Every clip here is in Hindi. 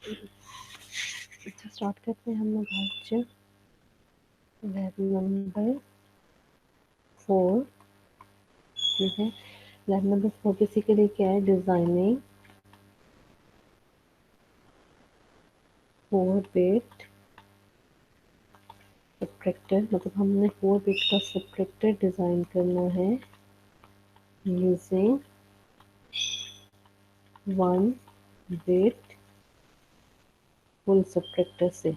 अच्छा, स्टार्ट करते हैं हम लोग आज लैब नंबर 4। ठीक है, लैब नंबर 4 बेसिकली क्या है, डिजाइनिंग 4-bit सबट्रैक्टर। मतलब हमने 4-bit का सबट्रैक्टर डिजाइन करना है यूजिंग 1-bit फुल सबट्रैक्टर से।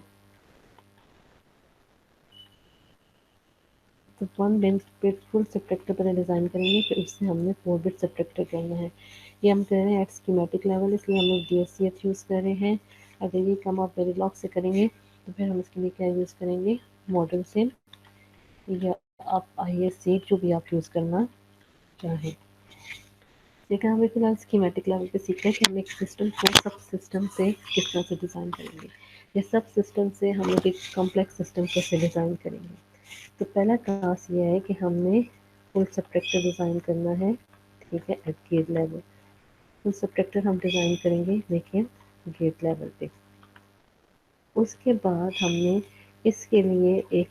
तो 1-bit फुल सबट्रैक्टर पहले डिज़ाइन करेंगे, फिर उससे हमने 4-bit सबट्रैक्टर करना है। ये हम कर रहे हैं एट स्कीमेटिक लेवल, इसलिए हम लोग DSCF यूज़ कर रहे हैं। अगर ये काम आप वेरिलॉग से करेंगे तो फिर हम इसके लिए क्या यूज़ करेंगे, मॉडल सिम या आप ISC जो भी आप यूज़ करना चाहें। लेकिन हमें फिलहाल स्कीमेटिक लेवल पे सीख रहे हैं कि हम एक सिस्टम को सब सिस्टम से किस तरह से डिज़ाइन करेंगे, या सब सिस्टम से हम लोग एक कॉम्प्लेक्स सिस्टम कैसे डिज़ाइन करेंगे। तो पहला टास्क ये है कि हमने फुल सबट्रैक्टर डिज़ाइन करना है। ठीक है, at gate level full subtractor हम डिज़ाइन करेंगे, लेकिन गेट लेवल पे। उसके बाद हमने इसके लिए एक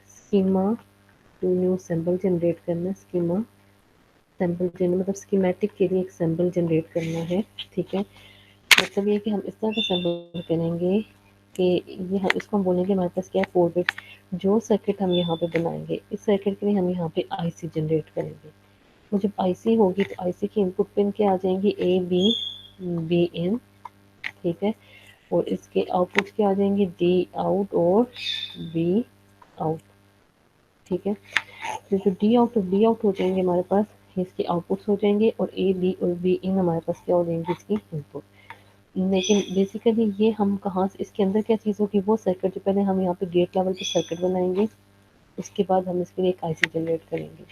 schema to new symbol generate करना है। स्कीमा सिंबल जनरेट मतलब स्कीमेटिक के लिए एक सिंबल जनरेट करना है। ठीक है, मतलब ये कि हम इस तरह का सिंबल करेंगे कि ये हम इसको हम बोलेंगे हमारे पास क्या है, 4-bit। जो सर्किट हम यहाँ पे बनाएंगे, इस सर्किट के लिए हम यहाँ पे IC जनरेट करेंगे। तो जब IC होगी तो IC की इनपुट पिन क्या आ जाएंगी, A B B in। ठीक है, और इसके आउटपुट क्या आ जाएंगे, D out और B out। ठीक है, तो जो D out और B out हो जाएंगे हमारे पास, इसके आउटपुट्स हो जाएंगे, और A B और B in हमारे पास क्या हो जाएंगे, इसकी इनपुट। लेकिन बेसिकली ये हम कहाँ से, इसके अंदर क्या चीज़ होगी, वो सर्किट जो पहले हम यहाँ पे गेट लेवल पे सर्किट बनाएंगे, उसके बाद हम इसके लिए एक IC जनरेट करेंगे।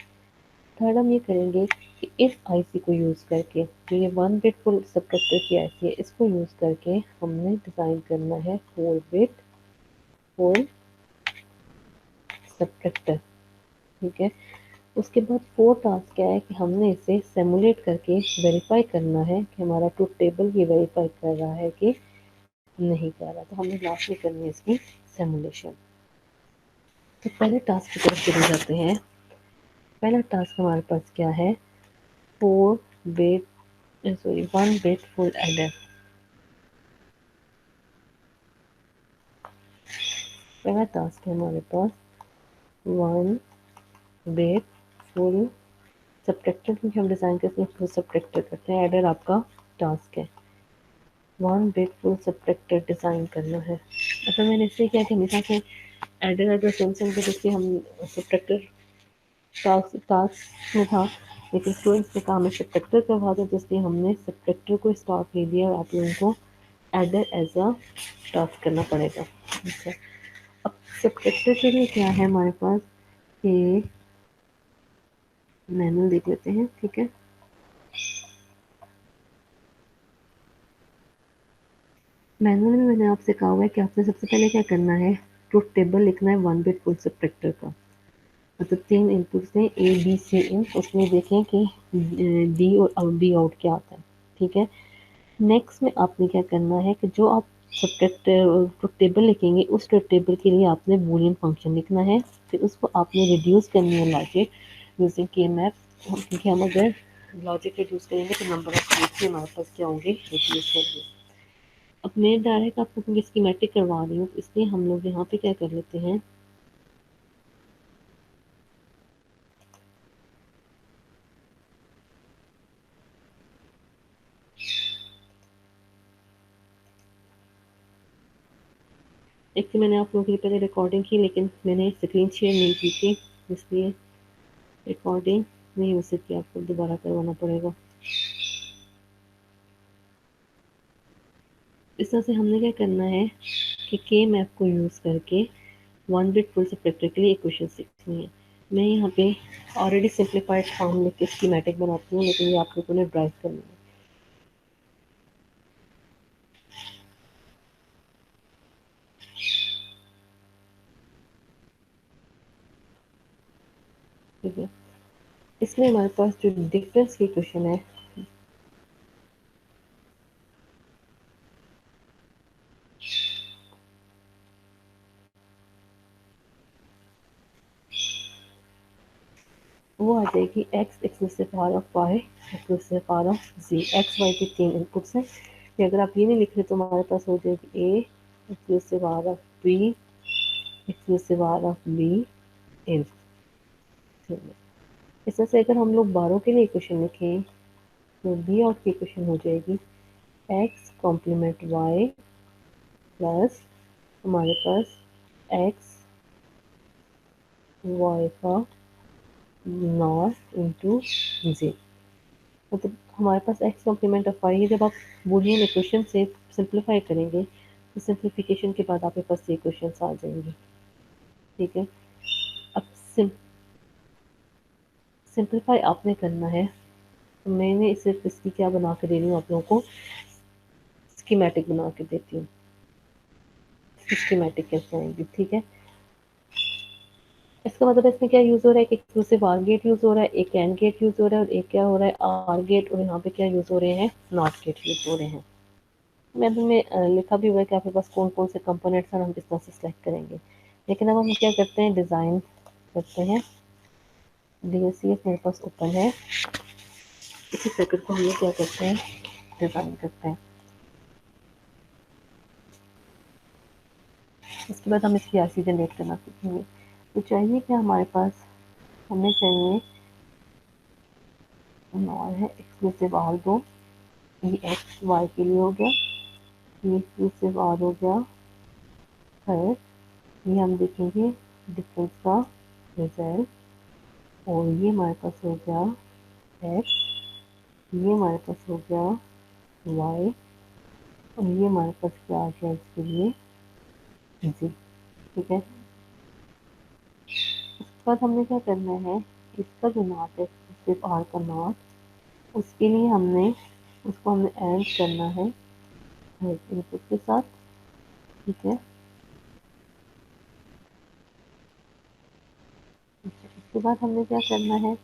थर्ड हम ये करेंगे कि इस IC को यूज़ करके, जो ये 1-bit फुल सबट्रैक्टर की IC है, इसको यूज़ करके हमने डिज़ाइन करना है 4-bit फुल सबट्रैक्टर। ठीक है, उसके बाद फोर्थ टास्क क्या है कि हमने इसे सिमुलेट करके वेरीफाई करना है कि हमारा ट्रुथ टेबल ये वेरीफाई कर रहा है कि नहीं कर रहा। तो हमने लास्ट में करनी है इसकी सिमुलेशन। तो पहले टास्क की तरफ चले जाते हैं। पहला टास्क हमारे पास क्या है, 1-bit फुल एडर। पहला टास्क है हमारे पास 1-bit फुल सबट्रैक्टर, क्योंकि हम डिज़ाइन करते हैं फुल सबट्रैक्टर करते हैं। एडर आपका टास्क है, 1-bit फुल सबट्रैक्टर डिज़ाइन करना है। अच्छा, मैंने इसलिए किया कि हमेशा से एडर अगर सेम सेम के जैसे हम सबट्रैक्टर टास्क में था, लेकिन स्टूडेंट्स ने कहा हमें सबट्रैक्टर करवा दो, तो इसलिए हमने सबट्रैक्टर को स्टॉप ले दिया, और आप लोगों को एडर एज अ टास्क करना पड़ेगा। अच्छा, अब सबट्रैक्टर के लिए क्या है हमारे पास, कि मैनुअल देख लेते हैं। ठीक है, मैनुअल में मैंने आपसे कहा हुआ है कि आपने सबसे पहले क्या करना है, ट्रुथ टेबल लिखना है 1-bit फुल सबट्रैक्टर का। मतलब 3 इनपुट्स हैं A B C in, उसमें देखें कि D और B आउट क्या आता है। ठीक है, नेक्स्ट में आपने क्या करना है कि जो आप सबट्रैक्टर ट्रुथ टेबल लिखेंगे, उस ट्रुथ टेबल के लिए आपने बूलियन फंक्शन लिखना है। फिर उसको आपने रिड्यूस करनी है लॉजिक यूजिंग K-मैप, क्योंकि हम अगर लॉजिक रिड्यूस करेंगे तो नंबर ऑफ गेट्स भी हमारे पास क्या होंगे, रिड्यूस होंगे। अब मैं डायरेक्ट आपको क्योंकि स्कीमेटिक करवा रही हूँ, इसलिए हम लोग यहाँ पे क्या कर लेते हैं, एक तो मैंने आप लोगों के लिए पहले रिकॉर्डिंग की, लेकिन मैंने स्क्रीन शेयर नहीं की थी, इसलिए रिकॉर्डिंग नहीं हो सकती, आपको दोबारा करवाना पड़ेगा। इस तरह से हमने क्या करना है कि के मैप को यूज़ करके 1-bit फुल सबट्रैक्टर के लिए इक्वेशन सीखनी है। मैं यहाँ पे ऑलरेडी सिंप्लीफाइड फॉर्म लिख के स्कीमेटिक बनाती हूँ, लेकिन ये आप लोगों ने ड्राइव करना है। ठीक है, इसमें हमारे पास जो डिफरेंस की इक्वेशन है, वो आ जाएगी X exclusive power of Y exclusive power of G. X Y के 3 इनपुट्स हैं। ये अगर आप ये नहीं लिख रहे तो हमारे पास हो जाएगी A exclusive power of B exclusive power of B in. इस तरह से अगर हम लोग बारों के लिए इक्वेशन लिखें तो बी आउट की इक्वेशन हो जाएगी एक्स कॉम्प्लीमेंट वाई प्लस हमारे पास एक्स वाई का नॉट इंटू जी। मतलब हमारे पास एक्स कॉम्प्लीमेंट ऑफ वाई है। जब आप बूलियन इक्वेशन से सिंप्लीफाई करेंगे तो सिंप्लीफिकेशन के बाद आपके पास ये इक्वेशंस आ जाएंगी। ठीक है, अब सिंप्लीफाई आपने करना है। तो मैंने सिर्फ इसकी क्या बना के दे रही हूँ आप लोगों को, स्कीमेटिक बना के देती हूँ। स्कीमेटिक कैसे आएंगी, ठीक है। इसका मतलब इसमें क्या यूज हो रहा है, एक एक्सक्लूसिव आर गेट यूज हो रहा है, एक एंड गेट यूज हो रहा है, और एक क्या हो रहा है आर गेट, और यहाँ पे क्या यूज हो रहे हैं, नॉट गेट यूज हो रहे हैं। मैं भी में लिखा भी हुआ है कि आपके पास कौन कौन से कंपोनेंट्स हैं, हम किस तरह से सिलेक्ट करेंगे। लेकिन अब हम क्या करते हैं, डिज़ाइन करते हैं। DSCS मेरे पास ओपन है। इसी सर्किट को हम लोग क्या करते हैं, डिज़ाइन करते हैं। उसके बाद हम इसकी आरसी जनरेट करना सीखेंगे। तो चाहिए क्या हमारे पास, हमें चाहिए नॉर है एक्सक्लूसिव आर दो, ये एक्स वाई के लिए हो गया, ये एक्सक्लूसिव आर हो गया। फिर ये हम देखेंगे डिफरेंस का रिजल्ट, और ये हमारे पास हो गया एक्स, ये हमारे पास हो गया वाई, और ये हमारे पास क्या आ गया इसके लिए जी। ठीक है, उसके बाद हमने क्या करना है, इसका जो नॉट है सिर्फ आर का नॉट, उसके लिए हमने उसको हमें ऐड करना है इनपुट के साथ। ठीक है, इसके बाद हमने क्या करना है,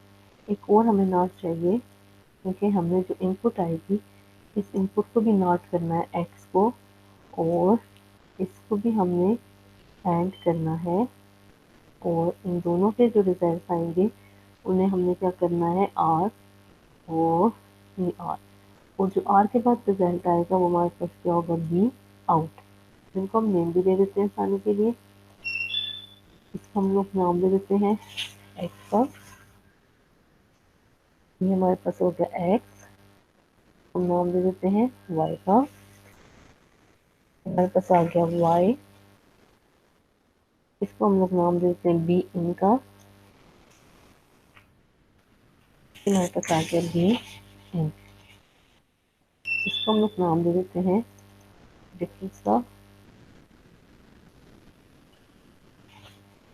एक और हमें नॉट चाहिए, क्योंकि हमने जो इनपुट आएगी इस इनपुट को भी नॉट करना है एक्स को, और इसको भी हमने ऐड करना है, और इन दोनों के जो रिजल्ट आएंगे उन्हें हमने क्या करना है आर, और ये आर, और जो आर के बाद रिजल्ट आएगा वो हमारे पास क्या होगा, बी आउट, जिनको हम नेम भी दे देते हैं आसानी के लिए। इसका हम लोग नाम दे देते हैं एक्स का, ये हमारे पास हो गया एक्स। हम नाम दे देते हैं वाई का, हमारे पास आ गया वाई। इसको हम लोग नाम दे देते हैं बी इन का, हमारे पास आ गया बी इन। इसको हम लोग नाम दे देते हैं डिफरेंस का,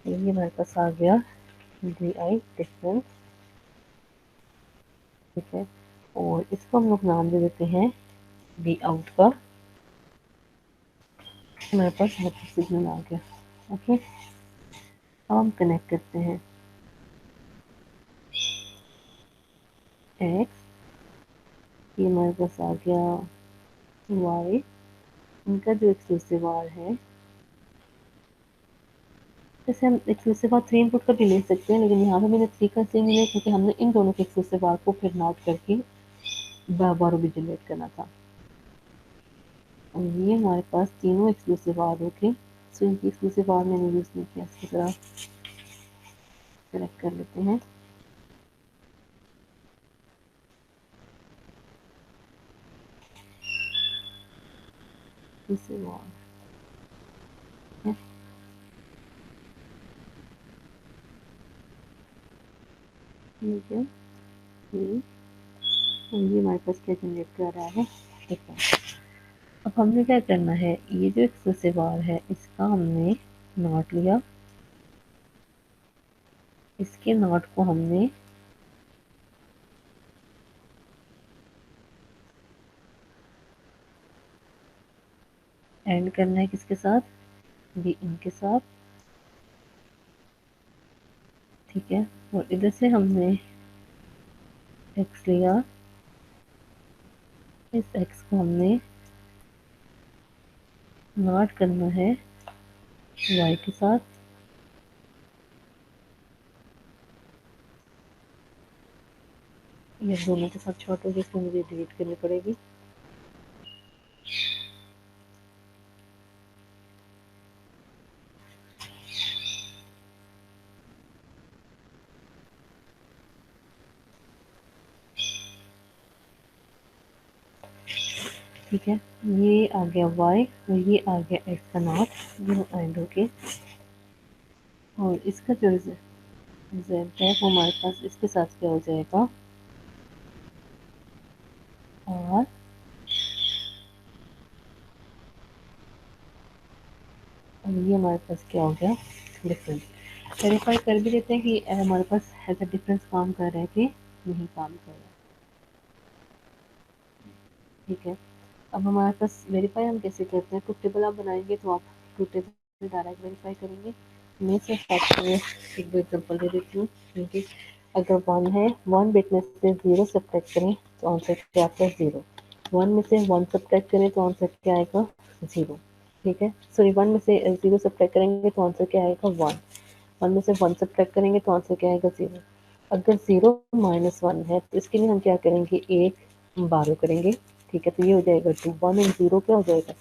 ये हमारे पास आ गया डी आई डिफरेंस। ठीक है, और इसको हम लोग नाम दे देते हैं बी आउट का, हमारे पास आउटपुट सिग्नल आ गया। ओके, अब हम कनेक्ट करते हैं एक्स, ये हमारे पास आ गया वाई, इनका जो एक्सक्लूसिव आर है, जैसे हम एक्सक्लूसिव आर 3 इनपुट का भी ले सकते हैं, लेकिन यहाँ पे मैंने 3 का इसलिए लिया क्योंकि हमने इन दोनों के एक्सक्लूसिव आर को फिर नॉट करके बारों भी जनरेट करना था। और ये हमारे पास तीनों एक्सक्लूसिव आर हो गए। सो इनकी एक्सक्लूसिव आर मैंने यूज़ नहीं किया, इसकी तरह सेलेक्ट कर लेते हैं। एक्सक्लूसिव आर है, ठीक है, ये और ये हमारे पास क्या जनरेट कर रहा है, देखो। अब हमने क्या करना है, ये जो एक्सक्लूसिव आर है इसका हमने नॉट लिया, इसके नॉट को हमने एंड करना है किसके साथ, बी इनके साथ। ठीक है, और इधर से हमने एक्स लिया, इस एक्स को हमने नॉट करना है वाई के साथ। ये दोनों के साथ शॉर्ट हो गई, इसको मुझे डिलीट करनी पड़ेगी। ठीक है, ये आ गया y और ये आ गया x का नॉट, दोनों एंड होके, और इसका जो z है वो हमारे पास इसके साथ क्या हो जाएगा, और ये हमारे पास क्या हो गया, डिफरेंस। वेरीफाई कर भी देते हैं कि हमारे पास ऐसा डिफरेंस काम कर रहा है कि नहीं काम कर रहा है। ठीक है, अब हमारे पास वेरीफाई हम कैसे करते हैं, ट्रुथ टेबल आप बनाएंगे तो आप ट्रुथ टेबल डायरेक्ट वेरीफाई करेंगे। मैं सिर्फ आपको एक दो एग्जांपल दे देती हूँ, क्योंकि अगर वन है, वन बिट में से जीरो सब्ट्रैक्ट करें तो आंसर क्या आता है, जीरो। वन में से वन सब्ट्रैक्ट करें तो आंसर क्या आएगा, जीरो। ठीक है, सॉरी, वन में से जीरो सब्ट्रैक्ट करेंगे तो आंसर क्या आएगा, वन। वन में से वन सब्ट्रैक्ट करेंगे तो आंसर क्या आएगा, जीरो। अगर जीरो माइनस वन है तो इसके लिए हम क्या करेंगे, एक बारो करेंगे। ठीक है, तो ये हो जाएगा टू। वन एंड जीरो क्या हो जाएगा,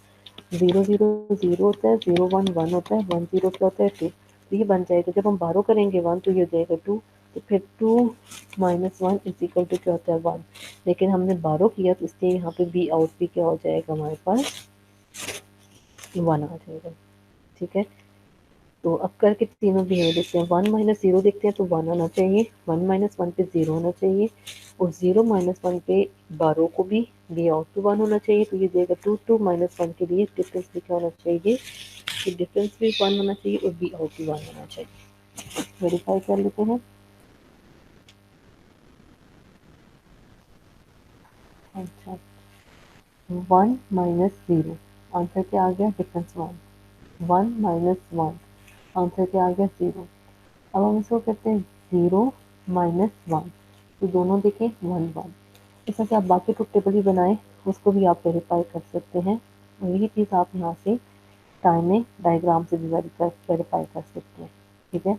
जीरो जीरो जीरो होता है, जीरो वन वन होता है, वन जीरो क्या होता है, टू। तो ये बन जाएगा, जब हम बारो करेंगे वन तो ये हो जाएगा टू। तो फिर two minus one is equal to क्या होता है, वन। लेकिन हमने बारो किया तो इसलिए यहाँ पे बी आउट भी क्या हो जाएगा, हमारे पास वन आ जाएगा। ठीक है, तो अब करके तीनों बिहेव देखते हैं। वन माइनस जीरो देखते हैं तो वन आना चाहिए, वन माइनस वन पे जीरो होना चाहिए, और जीरो माइनस वन पे बारो को भी बी आउट टू वन होना चाहिए। तो ये देगा टू, टू माइनस वन के लिए डिफरेंस भी क्या होना चाहिए, कि डिफरेंस भी वन होना चाहिए और बी आउट भी वन होना चाहिए। वेरीफाई कर लेते हैं। अच्छा, वन माइनस जीरो, आंसर क्या आ गया, difference one. One minus one, answer क्या आ गया, जीरो। अब हम इसको करते हैं जीरो माइनस वन, तो दोनों देखें वन वन। इस तरह से आप बाकी ट्रुथ टेबल भी बनाएं, उसको भी आप वेरीफाई कर सकते हैं, और यही चीज़ आप यहाँ से टाइम में डायग्राम से भी वेरीफाई कर सकते हैं। ठीक है,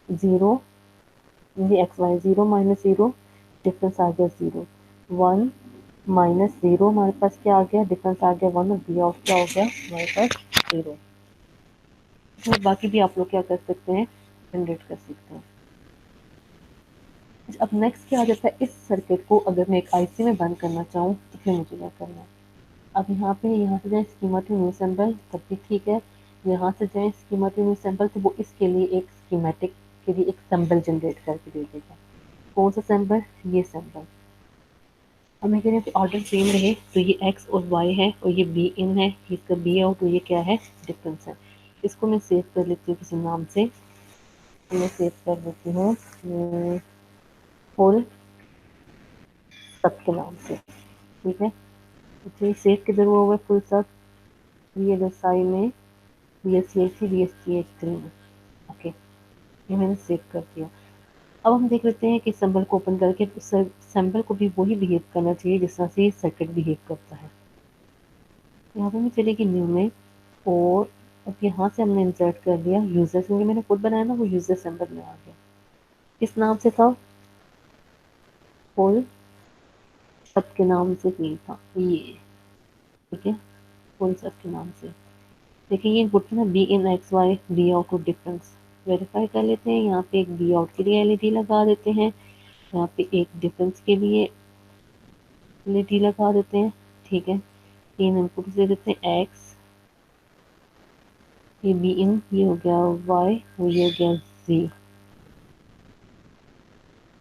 जीरो, ये X Y, zero minus zero, difference आ गया जीरो। वन माइनस जीरो, हमारे पास क्या आ गया, डिफरेंस आ गया वन, और बी ऑफ क्या हो गया हमारे पास, जीरो। तो बाकी भी आप लोग क्या कर सकते हैं, जनरेट कर सकते हैं। अब नेक्स्ट क्या आ जाता है, इस सर्किट को अगर मैं एक आईसी में बंद करना चाहूँ तो फिर मुझे क्या करना है। अब यहाँ से जाए स्कीमा टू न्यू सिंबल, तब भी ठीक है। यहाँ से जाए स्कीमा टू न्यू सिंबल, तो वो इसके लिए एक स्कीमेटिक के लिए एक सिंबल जनरेट करके दे देगा। कौन सा सिंबल, ये सिंबल। अब मैं कह रही हूँ कि ऑर्डर सेम रहे, तो ये एक्स और वाई है और ये बी इन है, इसका बी आउट, तो ये क्या है, डिफरेंस है। इसको मैं सेव कर लेती हूँ किसी नाम से, तो मैं सेव कर लेती हूँ फुल सब के नाम से। ठीक है, तो ये सेव किधर हुआ हुआ है, फुल सब, वी एल एस आई में, B S C H C, B S T H 3 में। ओके, ये मैंने सेव कर दिया। अब हम देख लेते हैं कि सिंबल को ओपन करके उस सिंबल को भी वही बिहेव करना चाहिए जिस तरह से सर्किट बिहेव करता है। यहाँ पे मैं चलेगी न्यू में, और अब यहाँ से हमने इंसर्ट कर दिया यूजर, क्योंकि मैंने खुद बनाया ना, वो यूजर सिंबल में आ गया। किस नाम से था, फुल सब के नाम से नहीं था ये। ठीक है, फुल सब के नाम से। देखिए ये इनपुट था ना, B in X Y, B out of difference. Verify कर लेते हैं, यहाँ पे एक बी आउट के लिए एलईडी लगा देते हैं, यहाँ पे एक डिफरेंस के लिए एलईडी लगा देते हैं। ठीक है, तीन इनपुट दे देते हैं, एक्स, ये बी इन, ये हो गया वाई, और ये हो गया जी।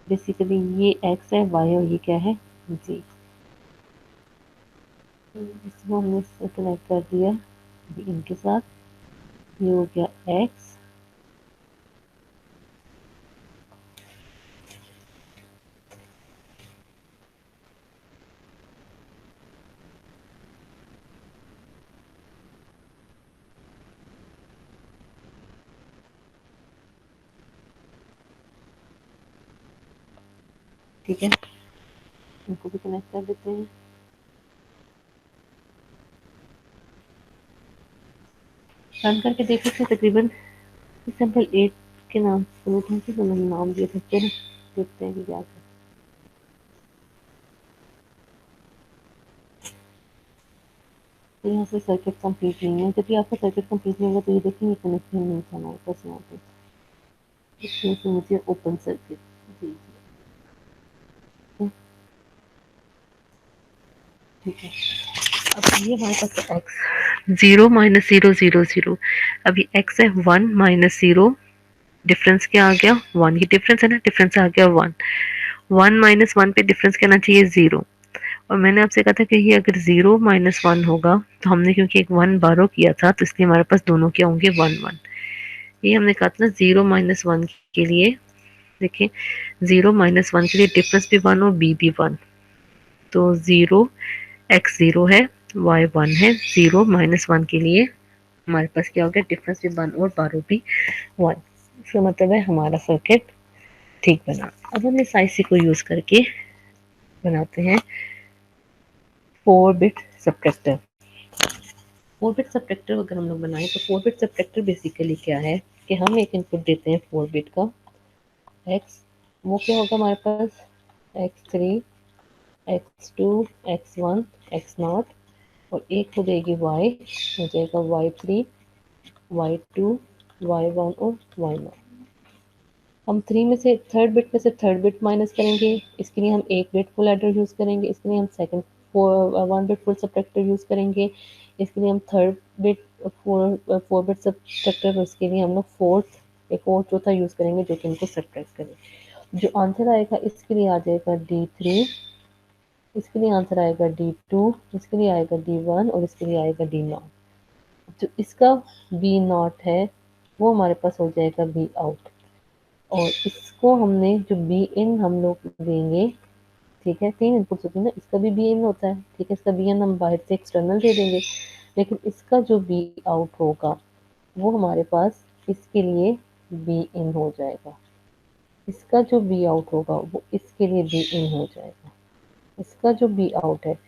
बेसिकली ये एक्स है, वाई है, और ये क्या है, जी। इसको हमने इससे कनेक्ट कर दिया बी इन के साथ, ये हो गया एक्स। ठीक है, इनको भी कनेक्ट कर देते हैं। रन करके देख सकते हैं, तकरीबन सैंपल 8 के नाम से तो मैंने नाम दिए थे, फिर देखते हैं कि क्या करते हैं। तो यहाँ से सर्किट कंप्लीट नहीं है। जब भी आपका सर्किट कंप्लीट नहीं होगा तो ये देखेंगे कनेक्शन नहीं था हमारे पास यहाँ पे, इसमें से मुझे ओपन सर्किट जी जी ठीक है। अब ये हमारे पास X zero minus zero zero zero, अब ये एक्स है वन माइनस जीरो, डिफरेंस क्या आ गया वन, ये डिफरेंस है ना, डिफरेंस आ गया वन, वन माइनस वन पे डिफरेंस क्या आना चाहिए जीरो। और मैंने आपसे कहा था कि ये अगर जीरो माइनस वन होगा तो हमने क्योंकि एक वन बारो किया था तो इसलिए हमारे पास दोनों क्या होंगे वन वन। ये हमने कहा था ना जीरो माइनस वन के लिए, देखिए जीरो माइनस वन के लिए डिफरेंस भी वन और बी भी वन, तो जीरो एक्स जीरो है वाई वन है, जीरो माइनस वन के लिए हमारे पास क्या हो गया डिफरेंस भी वन और बारो भी वन। इसका मतलब है हमारा सर्किट ठीक बना। अब हम इस आईसी को यूज करके बनाते हैं 4 बिट सब्ट्रैक्टर। 4 बिट सब्ट्रैक्टर अगर हम लोग बनाएं तो 4 बिट सब्ट्रैक्टर बेसिकली क्या है कि हम एक इनपुट देते हैं 4 बिट का एक्स, वो क्या होगा हमारे पास X three X two X one X nought, और एक हो जाएगी वाई, हो जाएगा Y three Y two Y one और वाई नॉट। हम थ्री में से थर्ड बिट में से थर्ड बिट माइनस करेंगे, इसके लिए हम एक बिट फुल एडर यूज़ करेंगे, इसके लिए हम second 1 bit full subtractor use करेंगे, इसके लिए हम थर्ड बिट 4 बिट सब्ट्रैक्टर, उसके लिए हम लोग फोर्थ एक और चौथा यूज़ करेंगे जो कि इनको सब्ट्रैक्ट करें। जो आंसर आएगा इसके लिए आ जाएगा D3, इसके लिए आंसर आएगा D2, इसके लिए आएगा D1 और इसके लिए आएगा D0। जो इसका B0 है वो हमारे पास हो जाएगा B आउट, और इसको हमने जो बी इन हम लोग देंगे, ठीक है, तीन इनपुट्स होते हैं ना, इसका भी बी इन होता है, ठीक है, इसका बी इन हम बाहर से एक्सटर्नल दे देंगे, लेकिन इसका जो बी आउट होगा वो हमारे पास इसके लिए बी इन हो जाएगा, इसका जो बी आउट होगा वो इसके लिए बी इन हो जाएगा, इसका जो बी आउट है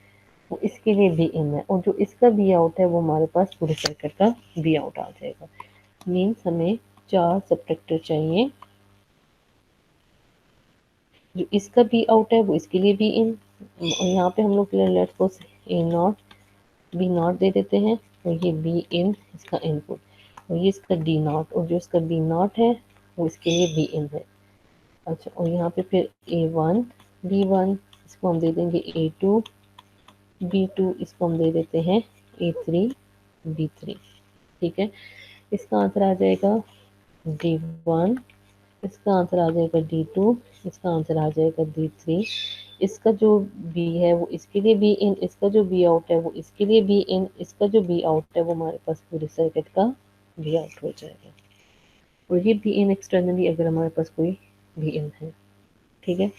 वो इसके लिए बी इन है, और जो इसका बी आउट है वो हमारे पास पूरे सर्किट का बी आउट आ जाएगा। मीन्स हमें 4 सब्ट्रैक्टर चाहिए, जो इसका बी आउट है वो इसके लिए बी इन, और यहाँ पे हम लोग let's suppose A not be not they देते हैं, और ये बी इन इसका इनपुट, और ये इसका डी नॉट, और जो इसका बी नॉट है वो इसके लिए बी इन है। अच्छा, और यहाँ पे फिर ए वन बी वन, इसको हम दे देंगे ए टू बी टू, इसको हम दे देते हैं ए थ्री बी थ्री, ठीक है। इसका आंसर आ जाएगा डी वन, इसका आंसर आ जाएगा D2, इसका आंसर आ जाएगा D3, इसका जो B है वो इसके लिए बी इन, इसका जो बी आउट है वो इसके लिए बी इन, इसका जो बी आउट है वो हमारे पास पूरे सर्किट का बी आउट हो जाएगा, और ये बी इन एक्सटर्नली अगर हमारे पास कोई बी इन है, ठीक है।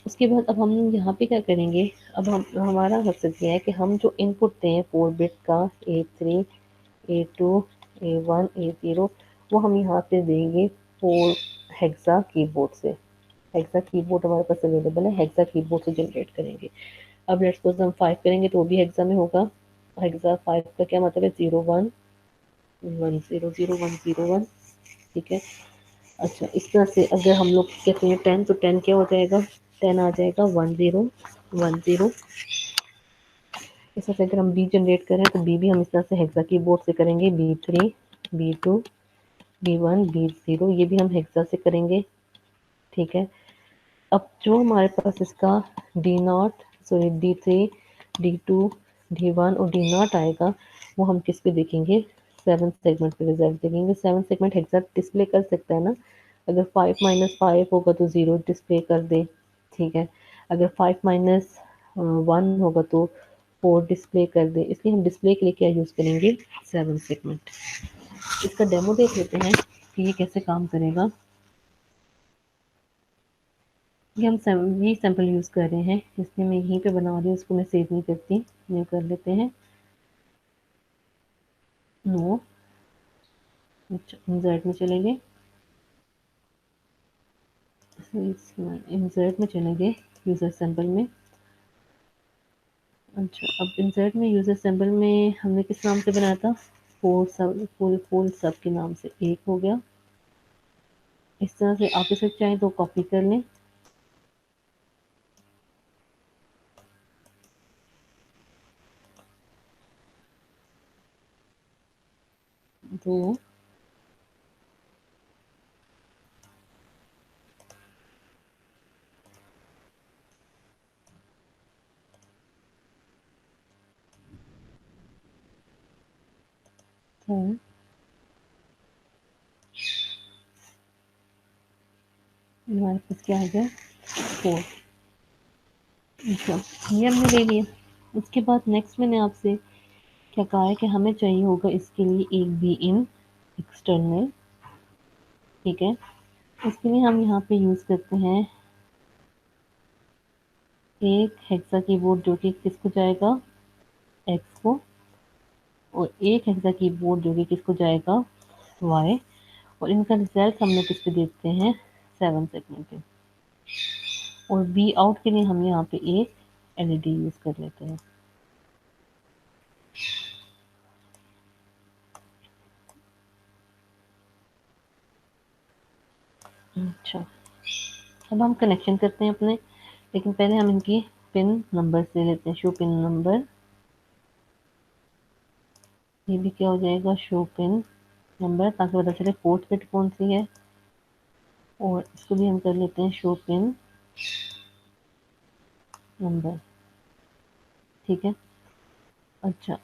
उसके बाद अब हम यहाँ पे क्या करेंगे, अब हम हमारा मकसद ये है कि हम जो इनपुट दें 4 बिट का A3 A2 A1 A0, वो हम यहाँ पे देंगे 4 हेक्सा कीबोर्ड से, हेक्सा कीबोर्ड हमारे पास अवेलेबल है, हेक्सा कीबोर्ड से जनरेट करेंगे। अब लेट्स सपोज हम 5 करेंगे तो वो भी हेक्सा में होगा, हेक्सा 5 का क्या मतलब है 01 1 0 0 1 0 1, ठीक है। अच्छा, इस तरह से अगर हम लोग कहते हैं 10 तो 10 क्या हो जाएगा, 10 आ जाएगा 10 10। इस तरह से अगर हम बी जनरेट करें तो बी भी हम इस तरह से हेक्सा कीबोर्ड से करेंगे, B3 B2 B1 B0, ये भी हम हेक्सा से करेंगे, ठीक है। अब जो हमारे पास इसका D0 sorry D3 D2 D1 और D0 आएगा वो हम किस पे देखेंगे, 7 सेगमेंट पे रिजल्ट देखेंगे। 7 सेगमेंट हेक्सा डिस्प्ले कर सकता है ना, अगर 5 - 5 होगा तो 0 डिस्प्ले कर दे, ठीक है। अगर 5 - 1 होगा तो 4 डिस्प्ले कर दे, इसलिए हम डिस्प्ले के लिए क्या यूज़ करेंगे 7 सेगमेंट। इसका डेमो देख लेते हैं कि ये कैसे काम करेगा। ये हम यही सैंपल यूज़ कर रहे हैं, इसलिए मैं यहीं पे बना रही हूँ, इसको मैं सेव नहीं करती। ये कर लेते हैं नो, इंसर्ट में चलेंगे, इंसर्ट में चलेंगे यूज़र सैंपल में। अच्छा, अब इंसर्ट में यूज़र सैंपल में हमने किस नाम से बनाया था, फुल सब के नाम से एक हो गया। इस तरह से आप इसे चाहें तो कॉपी कर लें, 2 3 हमारे पास क्या आ गया 4। अच्छा, ये हमने ले लिया। उसके बाद नेक्स्ट मैंने आपसे क्या कहा है कि हमें चाहिए होगा इसके लिए एक बी इन एक्सटर्नल, ठीक है। इसके लिए हम यहाँ पे यूज़ करते हैं एक हेक्सा कीबोर्ड जो कि किसको जाएगा एक्स को, और एक हेक्सा कीबोर्ड जो कि किसको जाएगा वाई, और इनका रिजल्ट हमने किस पे देते हैं 7 सेगमेंट पे। और बी आउट के लिए हम यहाँ पे एक एलईडी यूज़ कर लेते हैं। अच्छा, अब हम कनेक्शन करते हैं अपने, लेकिन पहले हम इनकी पिन नंबर ले लेते हैं। शो पिन नंबर, ये भी क्या हो जाएगा शो पिन नंबर, ताकि पता चले पोर्ट बिट कौन सी है। और इसको भी हम कर लेते हैं शो पिन नंबर, ठीक है। अच्छा,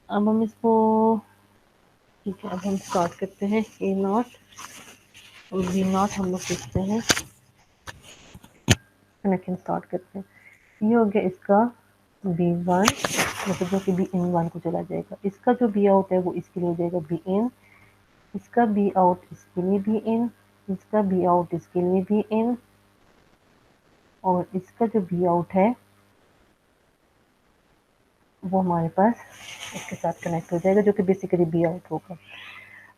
अब हम इसको, ठीक है, अब हम स्टार्ट करते हैं ए नॉट और बी नॉट हम लोग देखते हैं, कनेक्शन स्टार्ट करते हैं। ये हो गया इसका बी वन, मतलब जो कि बी इन वन को चला जाएगा। इसका जो बी आउट है वो इसके लिए हो जाएगा बी इन, इसका बी आउट इसके लिए बी इन, इसका बी आउट इसके लिए बी इन, और इसका जो बी आउट है वो हमारे पास इसके साथ कनेक्ट हो जाएगा, जो कि बेसिकली बी आउट होगा।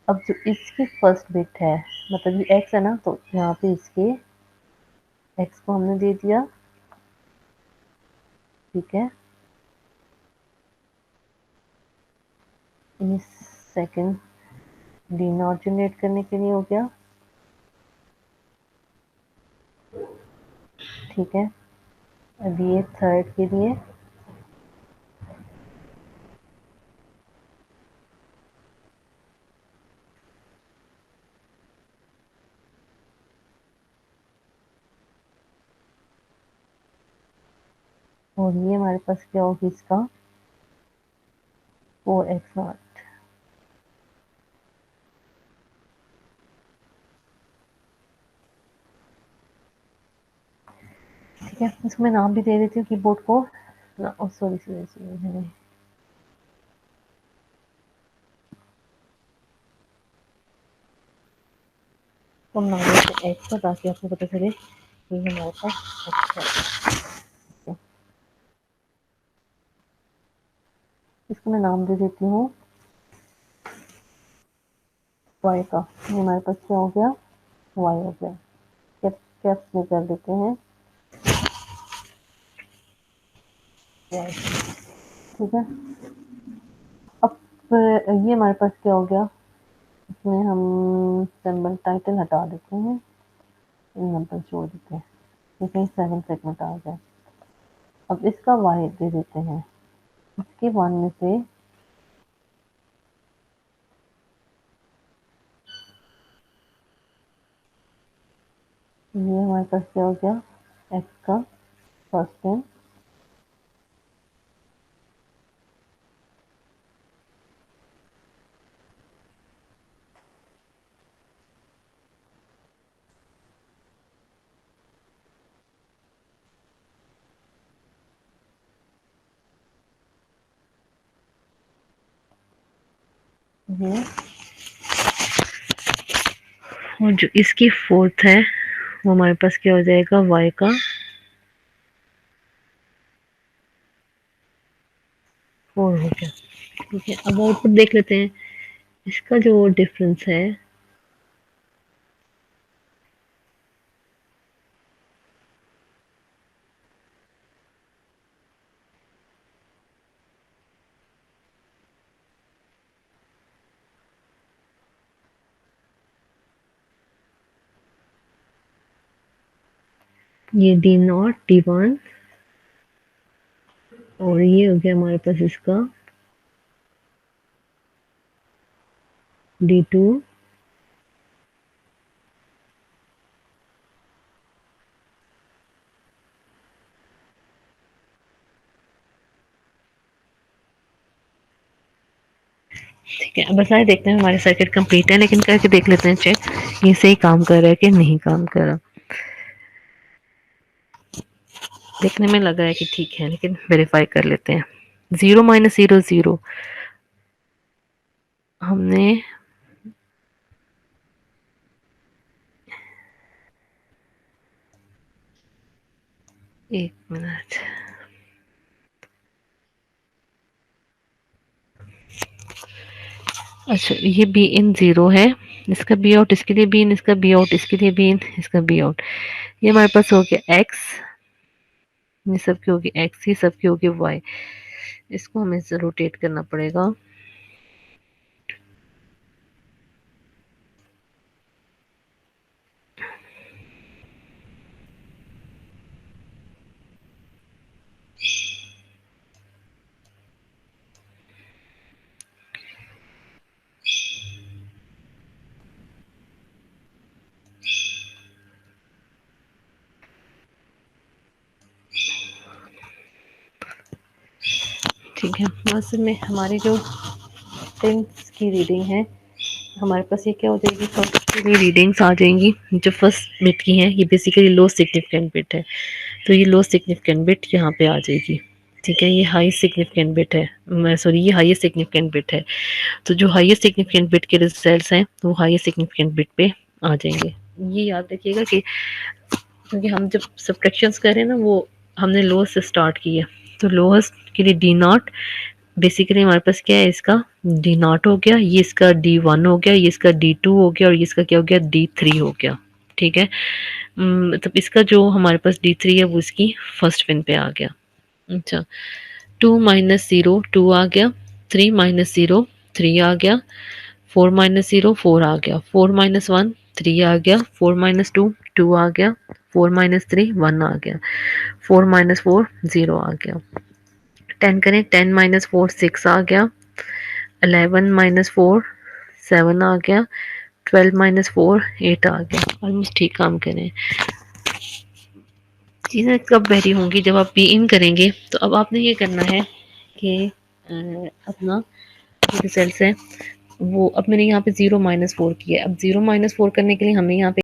अब जो इसकी फर्स्ट बिट है, मतलब ये एक्स है ना, तो यहाँ पे इसके एक्स को हमने दे दिया, ठीक है। ये सेकंड डी नॉट जनरेट करने के लिए हो गया, ठीक है। अब ये थर्ड के लिए, और ये हमारे पास क्या होगी इसका 4x0, ठीक है। इसको मैं नाम भी दे देती हूँ कीबोर्ड को ना, सॉरी सॉरी सॉरी मैंने, तो नाम देते एक्स का, ताकि आपको पता चले कि हमारे पास एक्स है। इसको मैं नाम दे देती हूँ वाई का। ये हमारे पास क्या हो गया वाई हो गया। कैप्स में कर देते हैं वाई, ठीक है। अब ये हमारे पास क्या हो गया, इसमें हम सिंबल टाइटल हटा देते हैं, नंबर छोड़ देते हैं, ठीक है, 7 सेगमेंट आ जाए। अब इसका वाई दे देते हैं, इसके वन में से ये हमारे पास क्या हो गया एक्स का फर्स्ट पिन, ये, और जो इसकी फोर्थ है वो हमारे पास क्या हो जाएगा वाई का 4 हो गया, ठीक है। अब आउटपुट देख लेते हैं, इसका जो डिफरेंस है, ये डी नॉट डी वन, और ये हो गया हमारे पास इसका D2, ठीक है। अब सारे देखते हैं हमारे सर्किट कंप्लीट है, लेकिन करके देख लेते हैं चेक ये सही काम कर रहा है कि नहीं काम कर रहा। देखने में लगा है कि ठीक है, लेकिन वेरीफाई कर लेते हैं। 0 माइनस 0 0 हमने 1 मिनट। अच्छा, ये बी इन 0 है, इसका बी आउट इसके लिए बी इन, इसका बी आउट इसके लिए बी इन, इसका बी आउट। ये हमारे पास हो गया एक्स, ये सब की होगी एक्स, ये सब की होगी वाई। इसको हमें रोटेट करना पड़ेगा। ठीक है, बस में हमारी जो टेंस की रीडिंग है, हमारे पास ये क्या हो जाएगी, फर्स्ट की रीडिंग्स आ जाएंगी। जो फर्स्ट बिट की हैं ये बेसिकली लो सिग्निफिकेंट बिट है, तो ये लो सिग्निफिकेंट बिट यहाँ पे आ जाएगी। ठीक है, ये हाई सिग्निफिकेंट बिट है, सॉरी ये हाईएस्ट सिग्निफिकेंट बिट है। तो जो हाईएस्ट सिग्निफिकेंट बिट के रिजल्ट्स हैं वो हाईएस्ट सिग्निफिकेंट बिट पे आ जाएंगे। ये याद रखिएगा कि क्योंकि हम जब सब्ट्रैक्शंस कर रहे हैं ना, वो हमने लोएस्ट से स्टार्ट की है, तो लोएस्ट के लिए डी नॉट, बेसिकली हमारे पास क्या है, इसका डी नॉट हो गया, ये इसका D1 हो गया, ये इसका D2 हो गया, और ये इसका क्या हो गया, D3 हो गया। ठीक है, मतलब इसका जो हमारे पास D3 है वो इसकी फर्स्ट पिन पे आ गया। अच्छा, 2 - 0 2 आ गया, 3 - 0 3 आ गया, 4 - 0 4 आ गया, 4 - 1 3 आ गया, 4 - 2 2 आ गया, 4 - 3 1 आ गया, 4 - 4 0 आ गया। 10 करें, 10 - 4 6 आ गया, 11 - 4 7 आ गया, 12 - 4 8 आ गया। ऑलमोस्ट ठीक काम करें। चीज़ें कब वेरी होंगी, जब आप बी इन करेंगे। तो अब आपने ये करना है कि अपना जो रिजल्ट है वो, अब मैंने यहाँ पे 0 - 4 किया है। अब 0 - 4 करने के लिए हमें यहाँ पे